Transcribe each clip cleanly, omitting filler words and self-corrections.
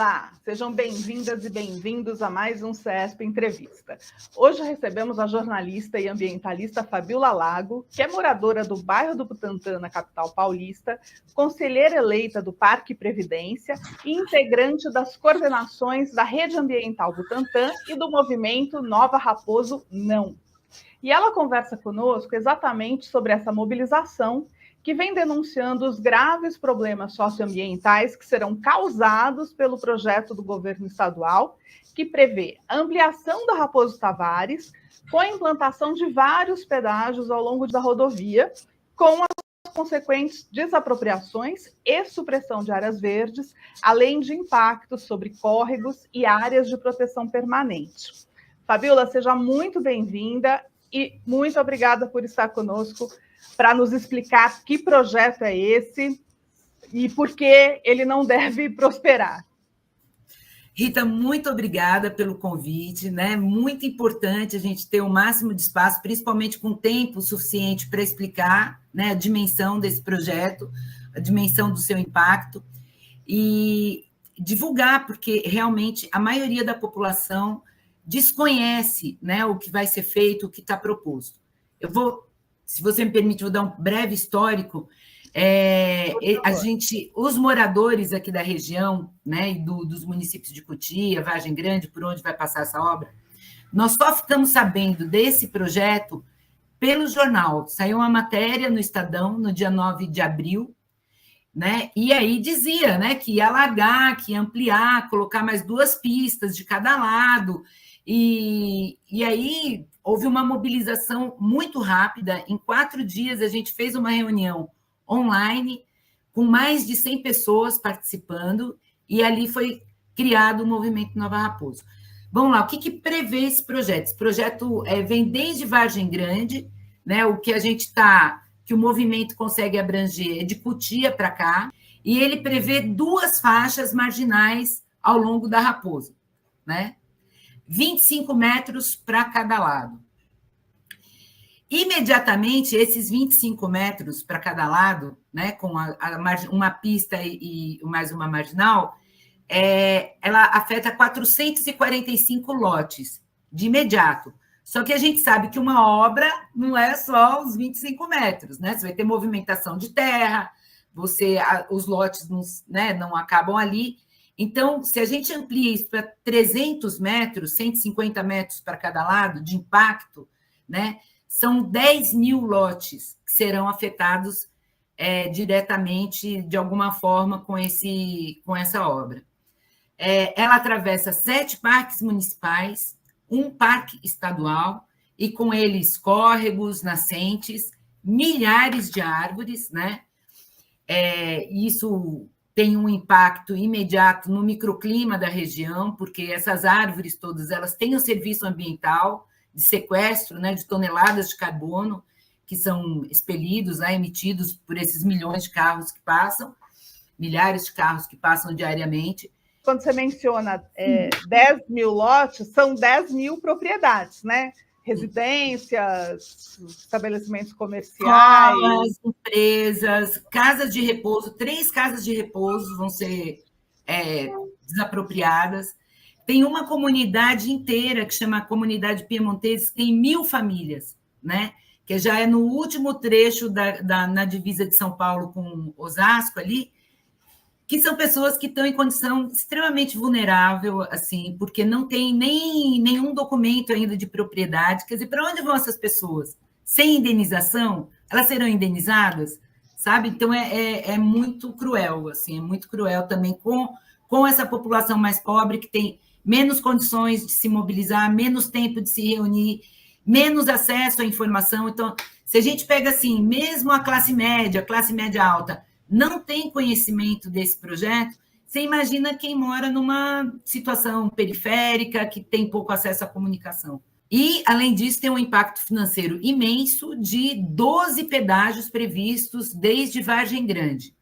Olá, sejam bem-vindas e bem-vindos a mais um CESP Entrevista. Hoje recebemos a jornalista e ambientalista Fabiola Lago, que é moradora do bairro do Butantã, na capital paulista, conselheira eleita do Parque Previdência e integrante das coordenações da Rede Ambiental Butantã e do movimento Nova Raposo Não. E ela conversa conosco exatamente sobre essa mobilização que vem denunciando os graves problemas socioambientais que serão causados pelo projeto do governo estadual, que prevê a ampliação da Raposo Tavares, com a implantação de vários pedágios ao longo da rodovia, com as consequentes desapropriações e supressão de áreas verdes, além de impactos sobre córregos e áreas de proteção permanente. Fabiola, seja muito bem-vinda e muito obrigada por estar conosco para nos explicar que projeto é esse e por que ele não deve prosperar. Rita, muito obrigada pelo convite, né? Muito importante a gente ter o máximo de espaço, principalmente com tempo suficiente para explicar, né, a dimensão desse projeto, a dimensão do seu impacto e divulgar, porque realmente a maioria da população desconhece, né, o que vai ser feito, o que está proposto. Eu vou, se você me permite, vou dar um breve histórico. Os moradores aqui da região, né, e dos municípios de Cotia, Vargem Grande, por onde vai passar essa obra, nós só ficamos sabendo desse projeto pelo jornal. Saiu uma matéria no Estadão, no dia 9 de abril, né, e aí dizia, né, que ia alargar, que ia ampliar, colocar mais 2 pistas de cada lado, e aí houve uma mobilização muito rápida. Em 4 dias, a gente fez uma reunião online, com mais de 100 pessoas participando, e ali foi criado o Movimento Nova Raposo. Vamos lá, o que prevê esse projeto? Esse projeto vem desde Vargem Grande, né, o que a gente que o movimento consegue abranger é de Cotia para cá, e ele prevê 2 faixas marginais ao longo da Raposo, né? 25 metros para cada lado. Imediatamente, esses 25 metros para cada lado, né, com uma pista e mais uma marginal, ela afeta 445 lotes de imediato. Só que a gente sabe que uma obra não é só os 25 metros, né? Você vai ter movimentação de terra, os lotes não acabam ali. Então, se a gente amplia isso para 300 metros, 150 metros para cada lado de impacto, né, são 10 mil lotes que serão afetados diretamente, de alguma forma, com essa obra. Ela atravessa 7 parques municipais, 1 parque estadual, e com eles córregos, nascentes, milhares de árvores, né? Isso tem um impacto imediato no microclima da região, porque essas árvores todas elas têm um serviço ambiental de sequestro, né, de toneladas de carbono que são expelidos, né, emitidos por esses milhões de carros que passam, milhares de carros que passam diariamente. Quando você menciona 10 mil lotes, são 10 mil propriedades, né? Residências, estabelecimentos comerciais. Escolas, empresas, casas de repouso, 3 casas de repouso vão ser desapropriadas. Tem uma comunidade inteira que chama Comunidade Piemontese, que tem 1.000 famílias, né? Que já é no último trecho na divisa de São Paulo com Osasco ali, que são pessoas que estão em condição extremamente vulnerável, assim, porque não tem nenhum documento ainda de propriedade. Quer dizer, para onde vão essas pessoas? Sem indenização? Elas serão indenizadas? Sabe? Então, é muito cruel, assim, é muito cruel também com essa população mais pobre, que tem menos condições de se mobilizar, menos tempo de se reunir, menos acesso à informação. Então, se a gente pega, assim, mesmo a classe média alta, não tem conhecimento desse projeto, você imagina quem mora numa situação periférica, que tem pouco acesso à comunicação. E, além disso, tem um impacto financeiro imenso de 12 pedágios previstos desde Vargem Grande.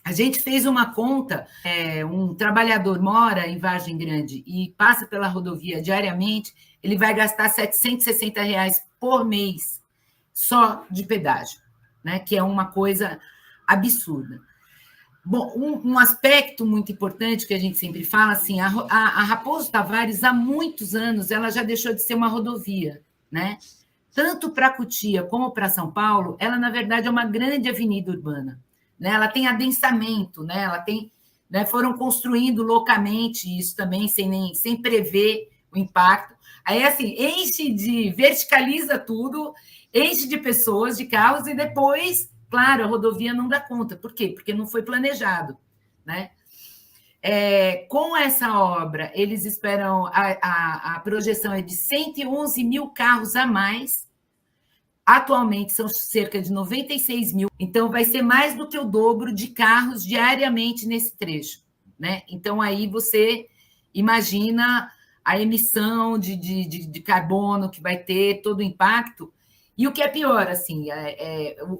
A gente fez uma conta, um trabalhador mora em Vargem Grande e passa pela rodovia diariamente, ele vai gastar R$ 760 por mês só de pedágio, né? Que é uma coisa absurda. Bom, um aspecto muito importante que a gente sempre fala, assim, a Raposo Tavares, há muitos anos, ela já deixou de ser uma rodovia, né? Tanto para Cotia como para São Paulo, ela, na verdade, é uma grande avenida urbana, né? Ela tem adensamento, né? Ela tem, né? Foram construindo loucamente isso também, sem prever o impacto. Aí, assim, verticaliza tudo, enche de pessoas, de carros, e depois... Claro, a rodovia não dá conta. Por quê? Porque não foi planejado, né? Com essa obra, eles esperam... A projeção é de 111 mil carros a mais. Atualmente, são cerca de 96 mil. Então, vai ser mais do que o dobro de carros diariamente nesse trecho, né? Então, aí você imagina a emissão de carbono que vai ter, todo o impacto. E o que é pior, assim,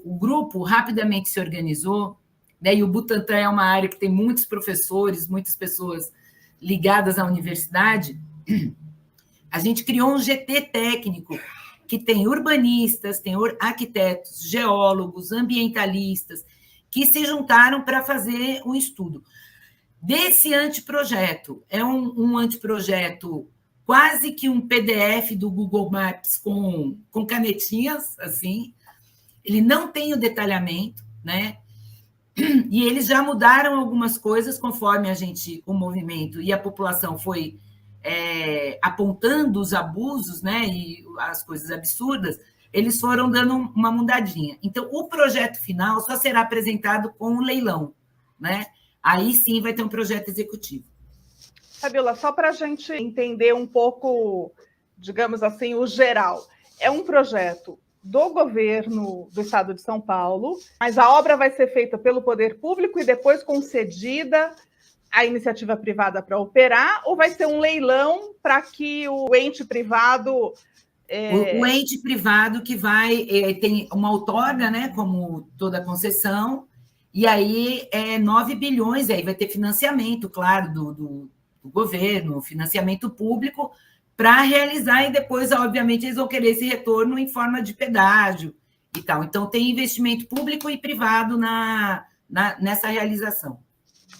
o grupo rapidamente se organizou, né, e o Butantã é uma área que tem muitos professores, muitas pessoas ligadas à universidade. A gente criou um GT técnico que tem urbanistas, tem arquitetos, geólogos, ambientalistas, que se juntaram para fazer um estudo desse anteprojeto. É um anteprojeto quase que um PDF do Google Maps com canetinhas, assim. Ele não tem o detalhamento, né? E eles já mudaram algumas coisas conforme o movimento e a população foi apontando os abusos, né? E as coisas absurdas, eles foram dando uma mudadinha. Então, o projeto final só será apresentado com um leilão, né? Aí sim vai ter um projeto executivo. Fabiola, só para a gente entender um pouco, digamos assim, o geral. É um projeto do governo do estado de São Paulo, mas a obra vai ser feita pelo poder público e depois concedida à iniciativa privada para operar, ou vai ser um leilão para que o ente privado... O ente privado que tem uma outorga, né, como toda concessão, e aí 9 bilhões, aí vai ter financiamento, claro, do governo, financiamento público, para realizar, e depois, obviamente, eles vão querer esse retorno em forma de pedágio e tal. Então, tem investimento público e privado nessa realização.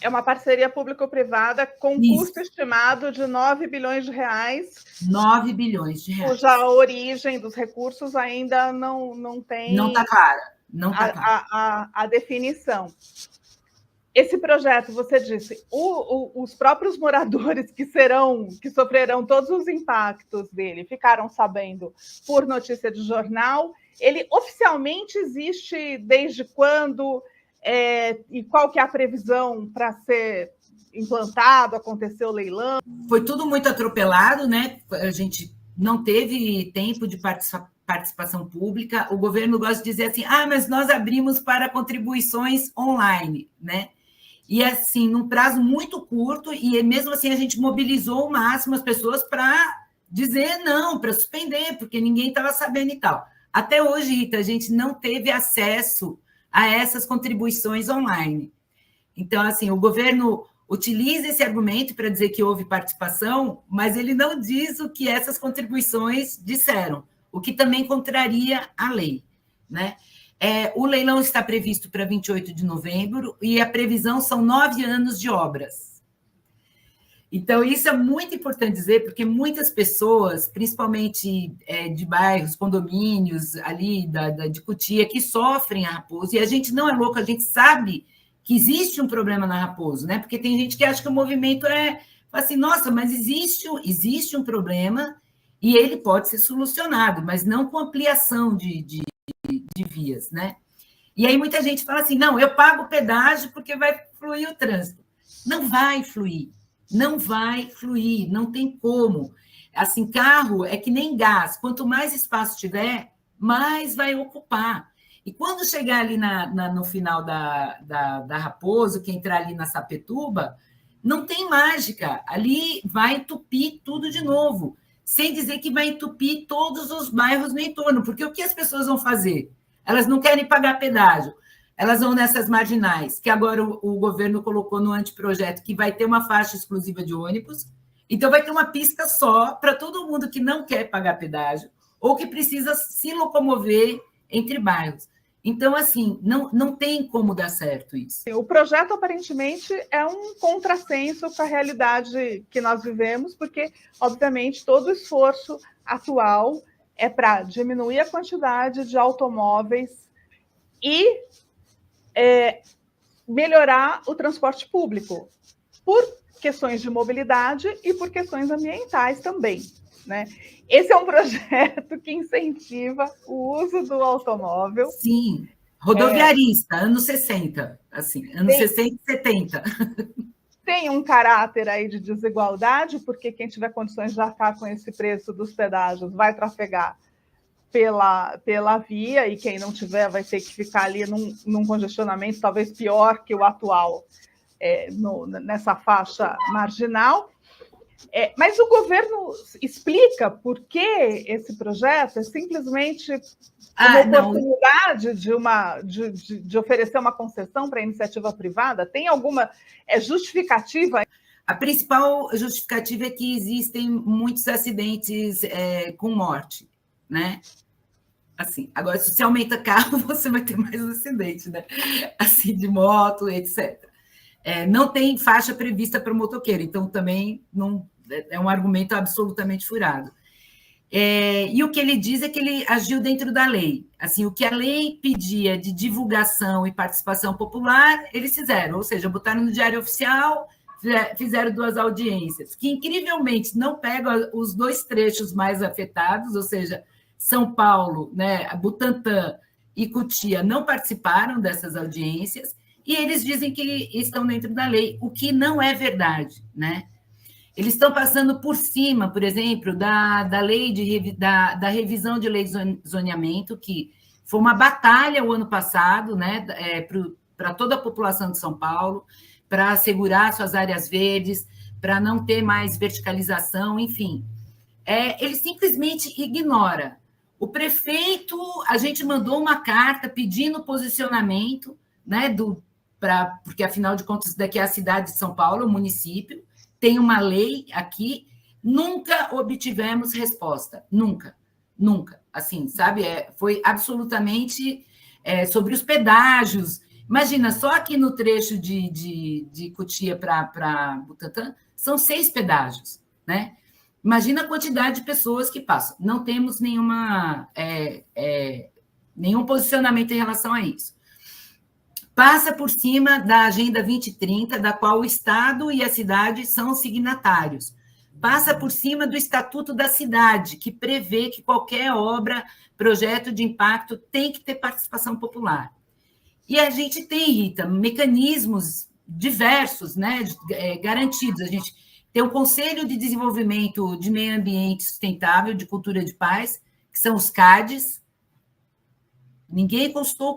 É uma parceria público-privada com custo estimado de 9 bilhões de reais. 9 bilhões de reais. Cuja origem dos recursos ainda não tem... Não está clara. Não está clara. A definição. Esse projeto, você disse, os próprios moradores que sofrerão todos os impactos dele, ficaram sabendo por notícia de jornal. Ele oficialmente existe desde quando? E qual que é a previsão para ser implantado, acontecer o leilão? Foi tudo muito atropelado, né? A gente não teve tempo de participação pública. O governo gosta de dizer assim, mas nós abrimos para contribuições online, né? E, assim, num prazo muito curto, e mesmo assim a gente mobilizou o máximo as pessoas para dizer não, para suspender, porque ninguém estava sabendo e tal. Até hoje, Rita, a gente não teve acesso a essas contribuições online. Então, assim, o governo utiliza esse argumento para dizer que houve participação, mas ele não diz o que essas contribuições disseram, o que também contraria a lei, né? O leilão está previsto para 28 de novembro e a previsão são 9 anos de obras. Então, isso é muito importante dizer, porque muitas pessoas, principalmente de bairros, condomínios ali de Cotia, que sofrem a Raposo, e a gente não é louco, a gente sabe que existe um problema na Raposo, né? Porque tem gente que acha que o movimento assim, nossa, mas existe um problema e ele pode ser solucionado, mas não com ampliação de vias, né? E aí muita gente fala assim, não, eu pago o pedágio porque vai fluir o trânsito. Não vai fluir, não tem como. Assim, carro é que nem gás, quanto mais espaço tiver, mais vai ocupar. E quando chegar ali no final da Raposo, que entrar ali na Sapituba, não tem mágica, ali vai entupir tudo de novo, sem dizer que vai entupir todos os bairros no entorno, porque o que as pessoas vão fazer? Elas não querem pagar pedágio, elas vão nessas marginais, que agora o governo colocou no anteprojeto, que vai ter uma faixa exclusiva de ônibus, então vai ter uma pista só para todo mundo que não quer pagar pedágio ou que precisa se locomover entre bairros. Então, assim, não tem como dar certo isso. O projeto, aparentemente, é um contrassenso com a realidade que nós vivemos, porque, obviamente, todo o esforço atual é para diminuir a quantidade de automóveis e melhorar o transporte público, por questões de mobilidade e por questões ambientais também, né? Esse é um projeto que incentiva o uso do automóvel. Sim, rodoviarista, anos 60, assim, anos 60 e 70. Tem um caráter aí de desigualdade, porque quem tiver condições de arcar com esse preço dos pedágios vai trafegar pela via, e quem não tiver vai ter que ficar ali num congestionamento talvez pior que o atual nessa faixa marginal. Mas o governo explica por que esse projeto é simplesmente uma oportunidade de oferecer uma concessão para a iniciativa privada? Tem alguma justificativa? A principal justificativa é que existem muitos acidentes com morte, né? Assim, agora, se você aumenta carro, você vai ter mais acidente, né? Assim, de moto, etc. Não tem faixa prevista para o motoqueiro, então também não é um argumento absolutamente furado. E o que ele diz é que ele agiu dentro da lei. Assim, o que a lei pedia de divulgação e participação popular, eles fizeram, ou seja, botaram no Diário Oficial, fizeram 2 audiências, que incrivelmente não pegam os 2 trechos mais afetados, ou seja, São Paulo, né, Butantã e Cotia não participaram dessas audiências, e eles dizem que estão dentro da lei, o que não é verdade, né? Eles estão passando por cima, por exemplo, da lei da revisão de lei de zoneamento, que foi uma batalha o ano passado, né, para toda a população de São Paulo, para assegurar suas áreas verdes, para não ter mais verticalização, enfim. Ele simplesmente ignora. O prefeito, a gente mandou uma carta pedindo posicionamento, né, porque, afinal de contas, daqui é a cidade de São Paulo, o município, tem uma lei aqui, nunca obtivemos resposta, nunca. Assim, sabe? Foi absolutamente sobre os pedágios. Imagina, só aqui no trecho de Cotia para Butantã, são 6 pedágios, né? Imagina a quantidade de pessoas que passam. Não temos nenhum posicionamento em relação a isso. Passa por cima da Agenda 2030, da qual o Estado e a cidade são signatários. Passa por cima do Estatuto da Cidade, que prevê que qualquer obra, projeto de impacto, tem que ter participação popular. E a gente tem, Rita, mecanismos diversos, né, garantidos. A gente tem o Conselho de Desenvolvimento de Meio Ambiente Sustentável, de Cultura de Paz, que são os CADs. Ninguém consultou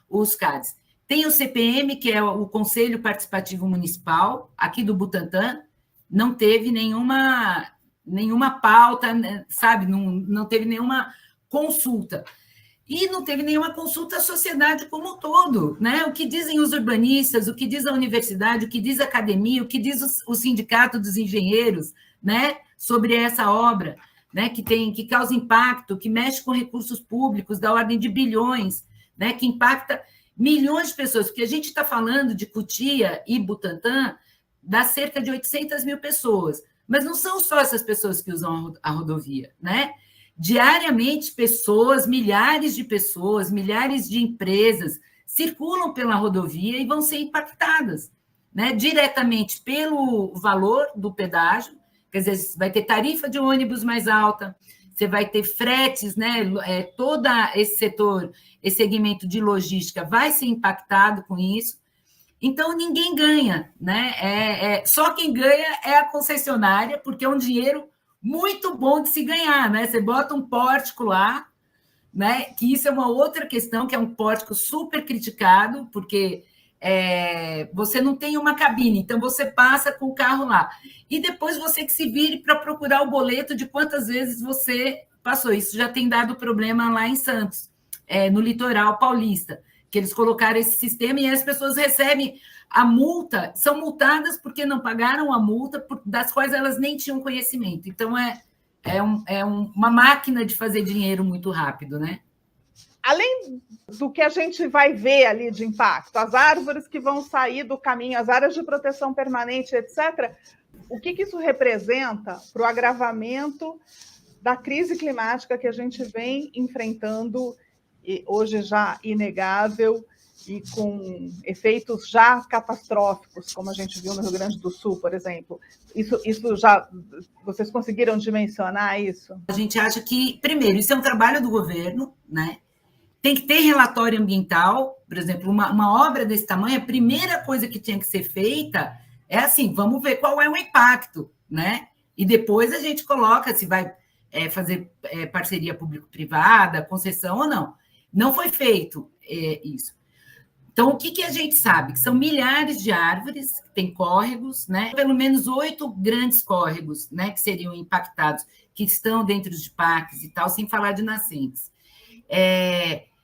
os CADs. Tem o CPM, que é o Conselho Participativo Municipal, aqui do Butantã, não teve nenhuma pauta, sabe? Não teve nenhuma consulta. E não teve nenhuma consulta à sociedade como um todo, né? O que dizem os urbanistas, o que diz a universidade, o que diz a academia, o que diz o sindicato dos engenheiros, né? Sobre essa obra, né? Que causa impacto, que mexe com recursos públicos da ordem de bilhões, né? Que impacta milhões de pessoas, porque a gente está falando de Cotia e Butantã, dá cerca de 800 mil pessoas, mas não são só essas pessoas que usam a rodovia, né? Diariamente, milhares de pessoas, milhares de empresas circulam pela rodovia e vão ser impactadas, né? Diretamente pelo valor do pedágio, quer dizer, vai ter tarifa de ônibus mais alta, você vai ter fretes, né? Todo esse setor, esse segmento de logística vai ser impactado com isso. Então, ninguém ganha, né? Só quem ganha é a concessionária, porque é um dinheiro muito bom de se ganhar, né? Você bota um pórtico lá, né? Que isso é uma outra questão, que é um pórtico super criticado, porque você não tem uma cabine, então você passa com o carro lá. E depois você que se vire para procurar o boleto de quantas vezes você passou. Isso já tem dado problema lá em Santos, no litoral paulista, que eles colocaram esse sistema e as pessoas recebem a multa, são multadas porque não pagaram a multa, das quais elas nem tinham conhecimento. Então, uma máquina de fazer dinheiro muito rápido, né? além do que a gente vai ver ali de impacto, as árvores que vão sair do caminho, as áreas de proteção permanente, etc., o que isso representa para o agravamento da crise climática que a gente vem enfrentando, e hoje já inegável, e com efeitos já catastróficos, como a gente viu no Rio Grande do Sul, por exemplo. Isso já, vocês conseguiram dimensionar isso? A gente acha que, primeiro, isso é um trabalho do governo, né? Tem que ter relatório ambiental, por exemplo, uma obra desse tamanho, a primeira coisa que tinha que ser feita é assim, vamos ver qual é o impacto, né? E depois a gente coloca se vai fazer parceria público-privada, concessão ou não. Não foi feito isso. Então, o que a gente sabe? Que são milhares de árvores, tem córregos, né? Pelo menos 8 grandes córregos, né? Que seriam impactados, que estão dentro de parques e tal, sem falar de nascentes.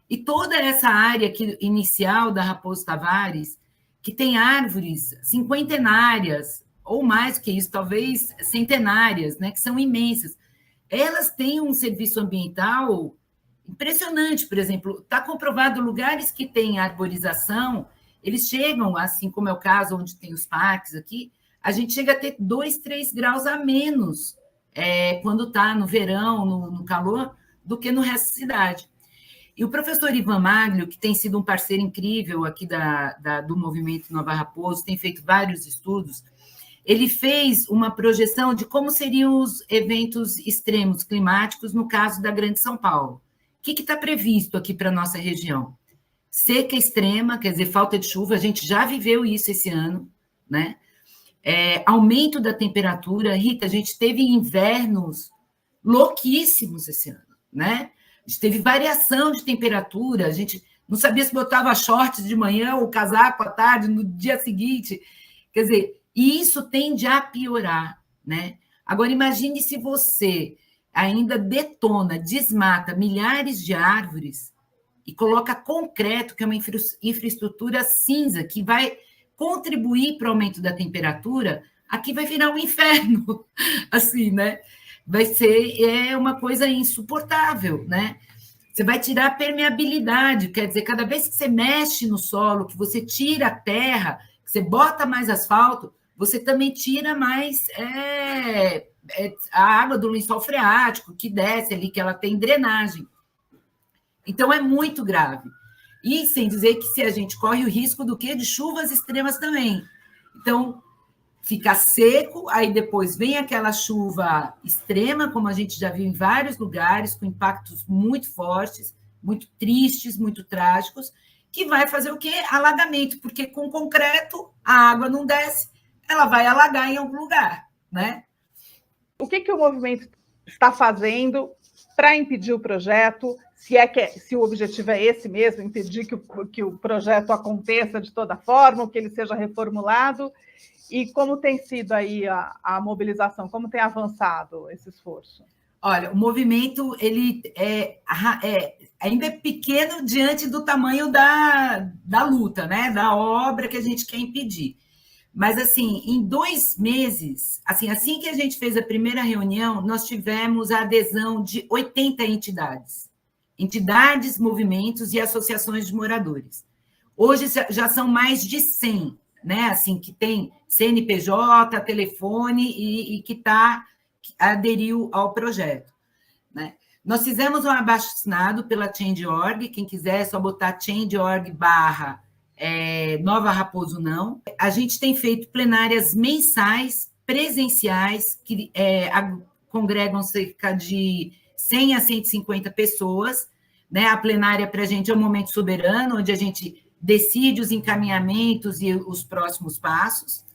E toda essa área aqui, inicial da Raposo Tavares, que tem árvores cinquentenárias, ou mais que isso, talvez centenárias, né? Que são imensas. Elas têm um serviço ambiental impressionante. Por exemplo, está comprovado lugares que têm arborização, eles chegam, assim como é o caso onde tem os parques aqui, a gente chega a ter 2, 3 graus a menos quando está no verão, no calor, do que no resto da cidade. E o professor Ivan Maglio, que tem sido um parceiro incrível aqui do Movimento Nova Raposo, tem feito vários estudos, ele fez uma projeção de como seriam os eventos extremos climáticos no caso da Grande São Paulo. O que está previsto aqui para a nossa região? Seca extrema, quer dizer, falta de chuva, a gente já viveu isso esse ano, né? Aumento da temperatura. Rita, a gente teve invernos louquíssimos esse ano, né? A gente teve variação de temperatura, a gente não sabia se botava shorts de manhã ou casaco à tarde, no dia seguinte. Quer dizer, e isso tende a piorar, né? Agora, imagine se você ainda detona, desmata milhares de árvores e coloca concreto, que é uma infraestrutura cinza, que vai contribuir para o aumento da temperatura, aqui vai virar um inferno, assim, né? Vai ser uma coisa insuportável, né? Você vai tirar a permeabilidade, quer dizer, cada vez que você mexe no solo, que você tira a terra, que você bota mais asfalto, você também tira mais a água do lençol freático, que desce ali, que ela tem drenagem. Então, é muito grave. E sem dizer que se a gente corre o risco do quê? De chuvas extremas também. Então, fica seco, aí depois vem aquela chuva extrema, como a gente já viu em vários lugares, com impactos muito fortes, muito tristes, muito trágicos, que vai fazer o quê? Alagamento, porque com concreto a água não desce, ela vai alagar em algum lugar, né? O que o movimento está fazendo para impedir o projeto? Se o objetivo é esse mesmo, impedir que o projeto aconteça de toda forma, que ele seja reformulado, e como tem sido aí a mobilização, como tem avançado esse esforço? Olha, o movimento ele ainda é pequeno diante do tamanho da luta, né? Da obra que a gente quer impedir. Mas, assim, em 2 meses, assim que a gente fez a primeira reunião, nós tivemos a adesão de 80 entidades, movimentos e associações de moradores. Hoje já são mais de 100, né? Assim, que tem CNPJ, telefone e que aderiu ao projeto, né? Nós fizemos um abaixo-assinado pela Change.org, quem quiser é só botar Change.org/ Nova Raposo Não. A gente tem feito plenárias mensais, presenciais, que congregam cerca de 100 a 150 pessoas, né? A plenária para a gente é um momento soberano, onde a gente decide os encaminhamentos e os próximos passos.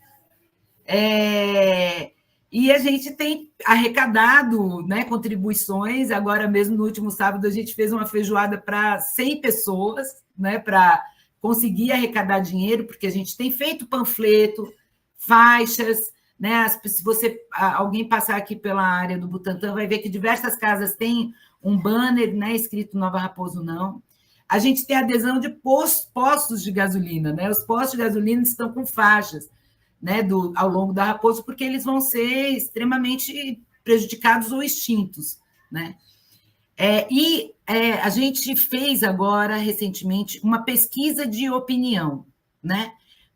E a gente tem arrecadado, né, contribuições. Agora mesmo, no último sábado, a gente fez uma feijoada para 100 pessoas, né, para conseguir arrecadar dinheiro, porque a gente tem feito panfleto, faixas, né? Se alguém passar aqui pela área do Butantã, vai ver que diversas casas têm um banner, né, escrito Nova Raposo Não. A gente tem adesão de postos de gasolina, né? Os postos de gasolina estão com faixas, né, ao longo da Raposo, porque eles vão ser extremamente prejudicados ou extintos, né? A gente fez agora, recentemente, uma pesquisa de opinião, né?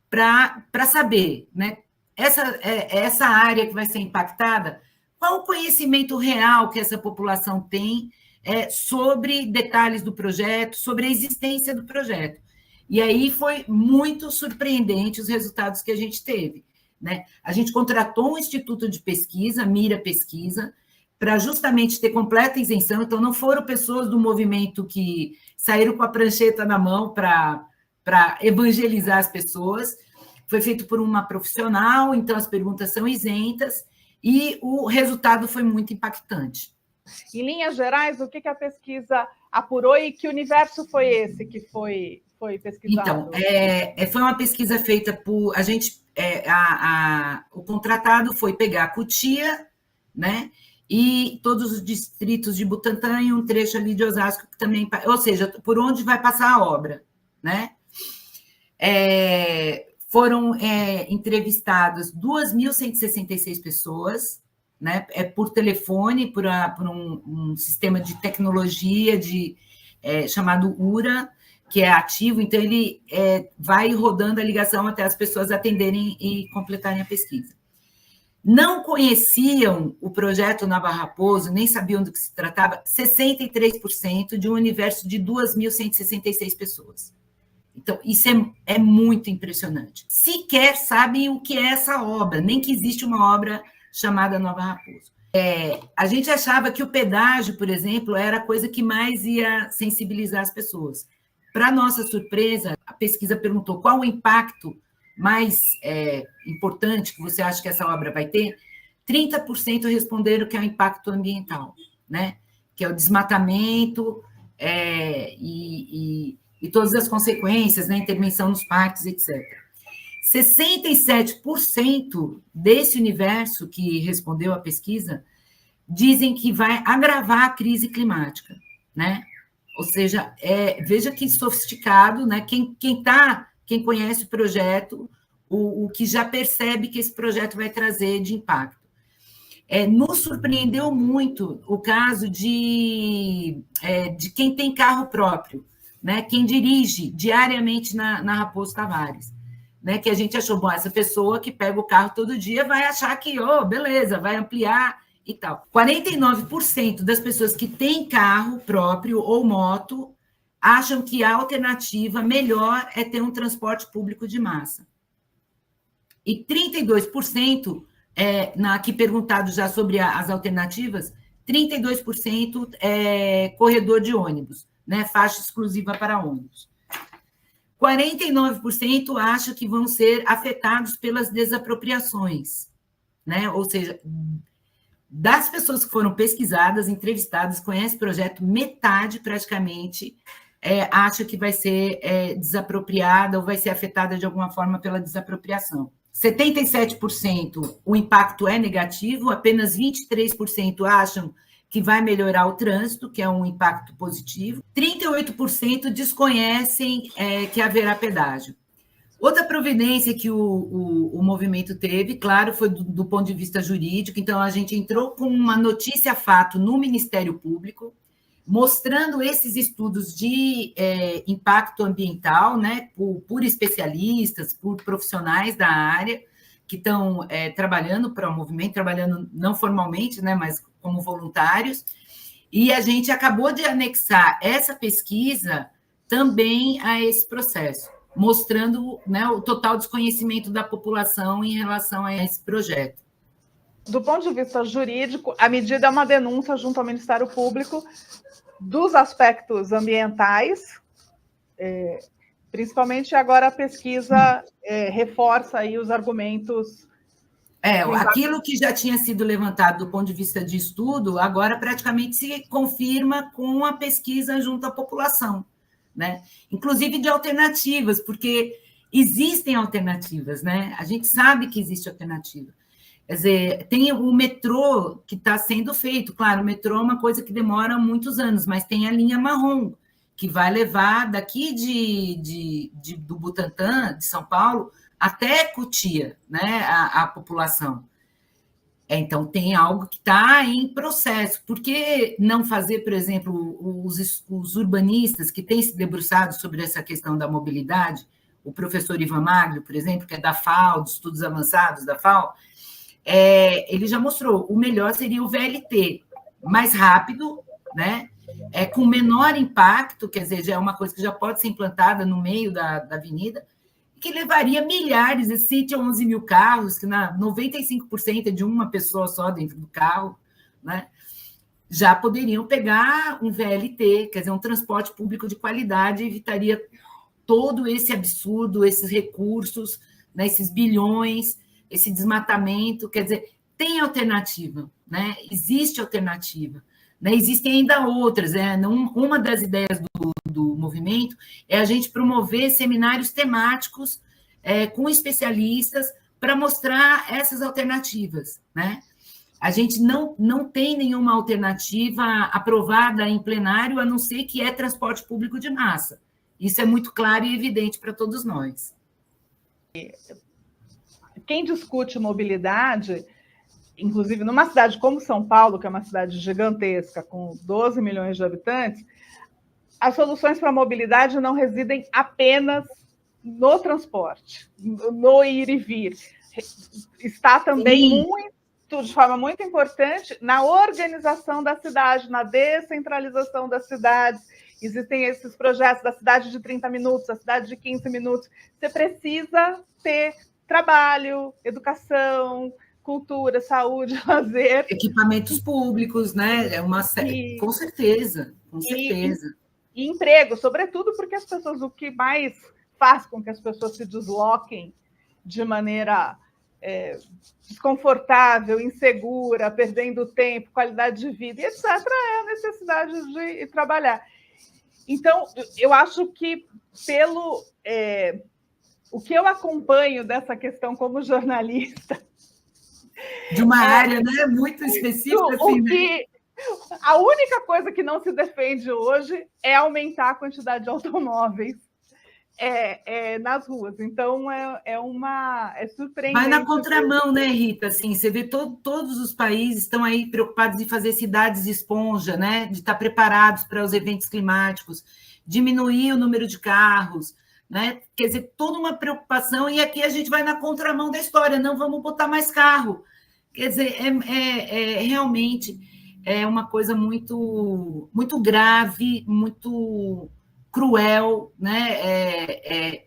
Para saber, né? Essa área que vai ser impactada, qual o conhecimento real que essa população tem sobre detalhes do projeto, sobre a existência do projeto. E aí foi muito surpreendente os resultados que a gente teve, né? A gente contratou um instituto de pesquisa, Mira Pesquisa, para justamente ter completa isenção. Então, não foram pessoas do movimento que saíram com a prancheta na mão para evangelizar as pessoas. Foi feito por uma profissional, então as perguntas são isentas, e o resultado foi muito impactante. Em linhas gerais, o que a pesquisa apurou e que universo foi esse que foi pesquisado? Então, foi uma pesquisa feita por... o contratado foi pegar Cotia, né, e todos os distritos de Butantã e um trecho ali de Osasco, que também... Ou seja, por onde vai passar a obra, né? Foram entrevistadas 2.166 pessoas, né? Por telefone, por um sistema de tecnologia chamado URA, que é ativo, então ele vai rodando a ligação até as pessoas atenderem e completarem a pesquisa. Não conheciam o projeto Nova Raposo, nem sabiam do que se tratava, 63% de um universo de 2.166 pessoas. Então, isso é muito impressionante. Sequer sabem o que é essa obra, nem que existe uma obra chamada Nova Raposo. A gente achava que o pedágio, por exemplo, era a coisa que mais ia sensibilizar as pessoas. Para nossa surpresa, a pesquisa perguntou qual o impacto mais importante que você acha que essa obra vai ter. 30% responderam que é o impacto ambiental, né? Que é o desmatamento e todas as consequências, né? Intervenção nos parques, etc. 67% desse universo que respondeu à pesquisa dizem que vai agravar a crise climática, né? Ou seja, veja que sofisticado, né? Quem conhece o projeto, o que já percebe que esse projeto vai trazer de impacto. Nos surpreendeu muito o caso de quem tem carro próprio, né? Quem dirige diariamente na Raposo Tavares, né? Que a gente achou, bom, essa pessoa que pega o carro todo dia vai achar que, beleza, vai ampliar e tal. 49% das pessoas que têm carro próprio ou moto acham que a alternativa melhor é ter um transporte público de massa. E 32%, aqui perguntado já sobre as alternativas, 32% é corredor de ônibus, né, faixa exclusiva para ônibus. 49% acham que vão ser afetados pelas desapropriações, né? Ou seja, das pessoas que foram pesquisadas, entrevistadas, conhecem o projeto, metade praticamente acha que vai ser desapropriada ou vai ser afetada de alguma forma pela desapropriação. 77% o impacto é negativo, apenas 23% acham que vai melhorar o trânsito, que é um impacto positivo. 38% desconhecem que haverá pedágio. Outra providência que o movimento teve, claro, foi do ponto de vista jurídico. Então, a gente entrou com uma notícia-fato no Ministério Público, mostrando esses estudos de impacto ambiental, né, por especialistas, por profissionais da área, que estão trabalhando para o movimento, trabalhando não formalmente, né, mas como voluntários, e a gente acabou de anexar essa pesquisa também a esse processo, mostrando, né, o total desconhecimento da população em relação a esse projeto. Do ponto de vista jurídico, a medida é uma denúncia junto ao Ministério Público dos aspectos ambientais, principalmente agora a pesquisa reforça aí os argumentos. Aquilo que já tinha sido levantado do ponto de vista de estudo, agora praticamente se confirma com a pesquisa junto à população, né? Inclusive de alternativas, porque existem alternativas, né? A gente sabe que existe alternativa. Quer dizer, tem o metrô que está sendo feito. Claro, o metrô é uma coisa que demora muitos anos, mas tem a linha marrom, que vai levar daqui do Butantã, de São Paulo, até Cotia, né, a população. Então, tem algo que está em processo. Por que não fazer, por exemplo, os urbanistas que têm se debruçado sobre essa questão da mobilidade, o professor Ivan Maglio, por exemplo, que é da FAO, dos Estudos Avançados da FAO, ele já mostrou, o melhor seria o VLT, mais rápido, né? Com menor impacto, quer dizer, já é uma coisa que já pode ser implantada no meio da avenida, que levaria milhares, 7 ou 11 mil carros, que 95% é de uma pessoa só dentro do carro, né? Já poderiam pegar um VLT, quer dizer, um transporte público de qualidade, evitaria todo esse absurdo, esses recursos, né, esses bilhões, esse desmatamento, quer dizer, tem alternativa, né? Existe alternativa. Né? Existem ainda outras, uma das ideias do movimento é a gente promover seminários temáticos com especialistas para mostrar essas alternativas. Né? A gente não tem nenhuma alternativa aprovada em plenário, a não ser que é transporte público de massa. Isso é muito claro e evidente para todos nós. Quem discute mobilidade, inclusive numa cidade como São Paulo, que é uma cidade gigantesca, com 12 milhões de habitantes, as soluções para a mobilidade não residem apenas no transporte, no ir e vir. Está também de forma muito importante, na organização da cidade, na descentralização das cidades. Existem esses projetos da cidade de 30 minutos, da cidade de 15 minutos. Você precisa ter trabalho, educação, cultura, saúde, lazer. Equipamentos públicos, né? Com certeza, com certeza. E emprego, sobretudo porque as pessoas, o que mais faz com que as pessoas se desloquem de maneira desconfortável, insegura, perdendo tempo, qualidade de vida, e etc., é a necessidade de trabalhar. Então, eu acho que o que eu acompanho dessa questão como jornalista... De uma área, né, muito específica. Assim, a única coisa que não se defende hoje é aumentar a quantidade de automóveis nas ruas. Então, é surpreendente. Vai na contramão, né, Rita? Assim, você vê todos os países estão aí preocupados em fazer cidades de esponja, né? De estar preparados para os eventos climáticos, diminuir o número de carros, né? Quer dizer, toda uma preocupação, e aqui a gente vai na contramão da história, não vamos botar mais carro. Quer dizer, realmente uma coisa muito, muito grave, muito cruel, né?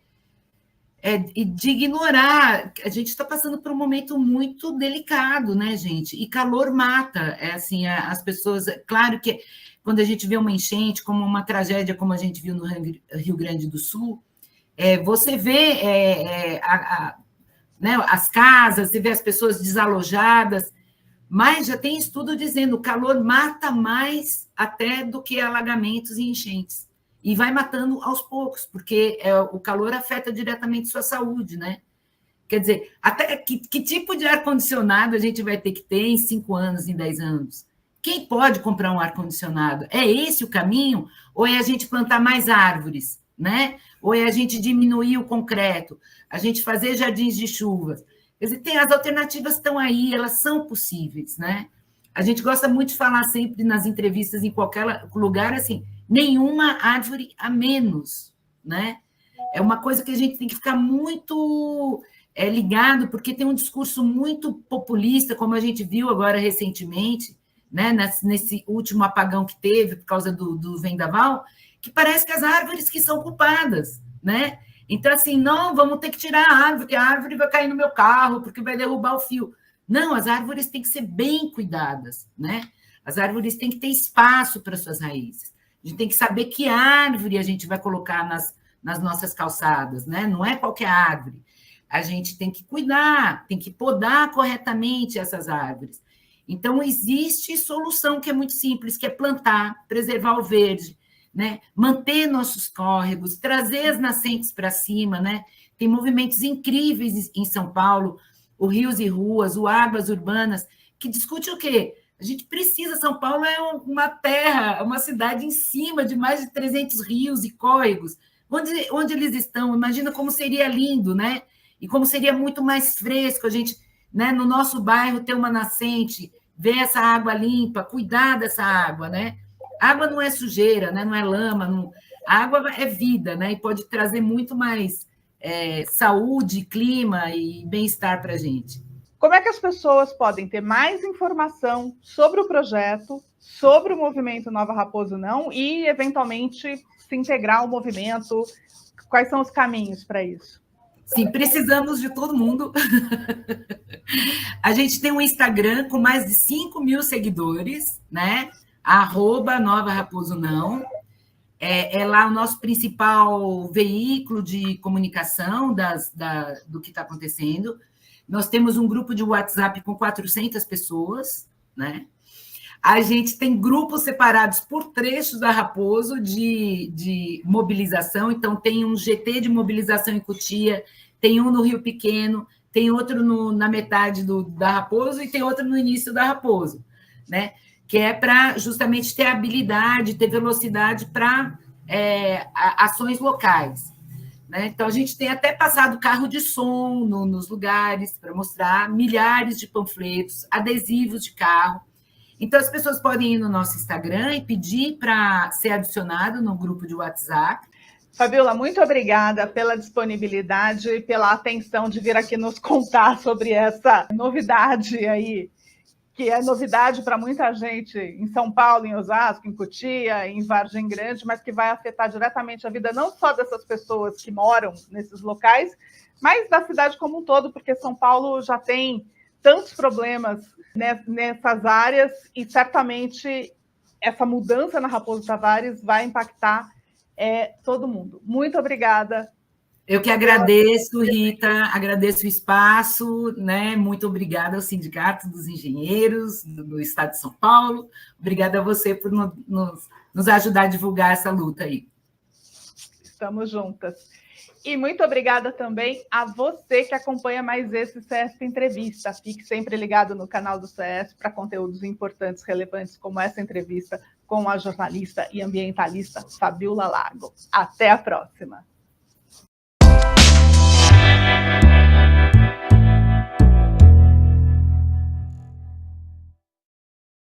E de ignorar. A gente está passando por um momento muito delicado, né, gente? E calor mata. Assim, as pessoas. Claro que quando a gente vê uma enchente, como uma tragédia, como a gente viu no Rio Grande do Sul, você vê né, as casas, você vê as pessoas desalojadas, mas já tem estudo dizendo que o calor mata mais até do que alagamentos e enchentes. E vai matando aos poucos, porque o calor afeta diretamente sua saúde, né? Quer dizer, até que tipo de ar-condicionado a gente vai ter que ter em 5 anos, em 10 anos? Quem pode comprar um ar-condicionado? É esse o caminho? Ou é a gente plantar mais árvores, né? Ou é a gente diminuir o concreto, a gente fazer jardins de chuva? Quer dizer, as alternativas estão aí, elas são possíveis, né? A gente gosta muito de falar sempre nas entrevistas, em qualquer lugar, assim, nenhuma árvore a menos, né? É uma coisa que a gente tem que ficar muito ligado, porque tem um discurso muito populista, como a gente viu agora recentemente, né? Nesse último apagão que teve por causa do vendaval, que parece que as árvores que são culpadas, né? Então, assim, não, vamos ter que tirar a árvore, porque a árvore vai cair no meu carro, porque vai derrubar o fio. Não, as árvores têm que ser bem cuidadas, né? As árvores têm que ter espaço para suas raízes. A gente tem que saber que árvore a gente vai colocar nas nossas calçadas, né? Não é qualquer árvore. A gente tem que cuidar, tem que podar corretamente essas árvores. Então, existe solução que é muito simples, que é plantar, preservar o verde, né? Manter nossos córregos, trazer as nascentes para cima, né? Tem movimentos incríveis em São Paulo, o Rios e Ruas, o Águas Urbanas, que discute o quê? A gente precisa, São Paulo é uma terra, uma cidade em cima de mais de 300 rios e córregos. Onde eles estão? Imagina como seria lindo, né? E como seria muito mais fresco a gente né? No nosso bairro ter uma nascente, ver essa água limpa, cuidar dessa água, né? Água não é sujeira, né? Não é lama, não... A água é vida, né? E pode trazer muito mais saúde, clima e bem-estar para a gente. Como é que as pessoas podem ter mais informação sobre o projeto, sobre o movimento Nova Raposo Não e, eventualmente, se integrar ao movimento? Quais são os caminhos para isso? Sim, precisamos de todo mundo. A gente tem um Instagram com mais de 5 mil seguidores, né? @Nova Raposo Não. É lá o nosso principal veículo de comunicação do que está acontecendo. Nós temos um grupo de WhatsApp com 400 pessoas, né? A gente tem grupos separados por trechos da Raposo de mobilização. Então, tem um GT de mobilização em Cotia, tem um no Rio Pequeno, tem outro na metade da Raposo e tem outro no início da Raposo, né? Que é para justamente ter habilidade, ter velocidade para ações locais. Né? Então, a gente tem até passado carro de som nos lugares para mostrar milhares de panfletos, adesivos de carro. Então, as pessoas podem ir no nosso Instagram e pedir para ser adicionado no grupo de WhatsApp. Fabiola, muito obrigada pela disponibilidade e pela atenção de vir aqui nos contar sobre essa novidade aí, que é novidade para muita gente em São Paulo, em Osasco, em Cotia, em Vargem Grande, mas que vai afetar diretamente a vida não só dessas pessoas que moram nesses locais, mas da cidade como um todo, porque São Paulo já tem tantos problemas nessas áreas e certamente essa mudança na Raposo Tavares vai impactar todo mundo. Muito obrigada. Eu que agradeço, Rita, agradeço o espaço, né? Muito obrigada ao Sindicato dos Engenheiros do Estado de São Paulo. Obrigada a você por nos ajudar a divulgar essa luta aí. Estamos juntas. E muito obrigada também a você que acompanha mais esse CESP Entrevista. Fique sempre ligado no canal do CESP para conteúdos importantes, relevantes, como essa entrevista com a jornalista e ambientalista Fabiola Lago. Até a próxima!